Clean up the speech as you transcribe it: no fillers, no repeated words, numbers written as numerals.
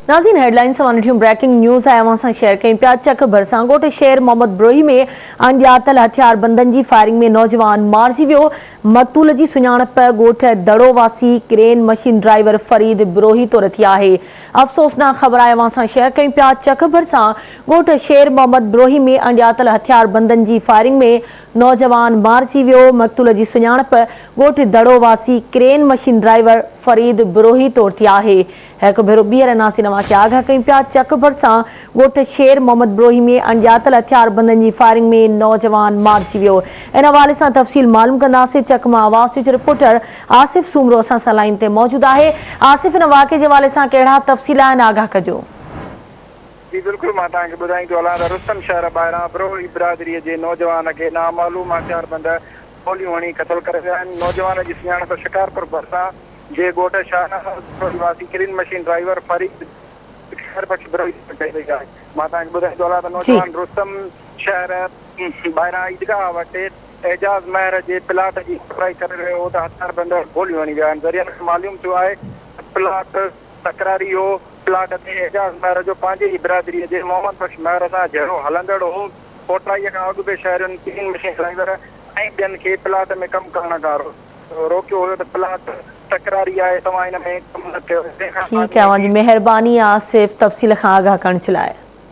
नाज़रीन headlines breaking news है अवां शेयर कई पिया चक भरसां ॻोठ शहर मोहम्मद ब्रोही में अणॼातल हथियारबंदनि जी फायरिंग में नौजवान मारिजी वियो। मक़तूल जी सुञाणप ॻोठ दड़ो वासी crane machine driver Farid Brohi तौर थी आहे। अफ़सोसनाक ख़बर आहे अवां शेयर कई पिया चक भरसां ॻोठ शेर मोहम्मद ब्रोही में अणॼातल हथियारबंदनि जी फायरिंग में नौजवान मारिजी वियो। मक़तूल जी सुञाणप ॻोठ दड़ो वासी crane machine driver Farid Brohi तौर थी आहे। एक भेरो ॿीहर नासिन के आगाह कई पिया चक भरसां ॻोठ शेर मोहम्मद ब्रोही में अणॼातल हथियारबंदनि जी फायरिंग में नौजवान मारिजी वियो। इन हवाले सां तफ़सील मालूम कंदासीं। चक मां आवाज़ विच रिपोर्टर आसिफ सूमरो असां सां लाइन ते मौजूद आहे। आसिफ, इन वाक़े जे हवाले सां कहिड़ा तफ़सील आहिनि, आगाह कजो। जी बिल्कुल, मां तव्हांखे ॿुधाईं थो हलां त रुस्तम शहर ॿाहिरां ब्रोही बिरादरीअ जे नौजवान खे नामालूम हथियारबंद गोलियूं हणी क़तल करे विया आहिनि। नौजवान जी सुञाणप शिकारपुर भरसां जे ॻोठ Shahwasi crane machine driver Farid Brohi कई वई आहे। मां तव्हांखे ॿुधाईं थो हलां त नौजवान रुस्तम शहर ॿाहिरां ईदगाह वटि एजाज़ महर जे प्लाट जी सप्लाई करे रहियो हो त हथियारबंद गोलियूं हणी विया आहिनि। ज़रियनि खे मालूम थियो आहे प्लाट तकरारी हो। प्लाट ते एजाज़ महर जो पंहिंजे ई बिरादरीअ जे मोहम्मद बख्श महर सां जहिड़ो हलंदड़ हो। कोटराईअ खां अॻु बि शहरनि क्रेन मशीन ड्राइवर ऐं ॿियनि खे प्लाट में कमु करण खां रोकियो हुयो त प्लाट तकरारी आहे, तव्हां हिन में कमु न कयो। ठीक है, मेहरबानी आसिफ तफ़सील खां आगाह करण जे लाइ।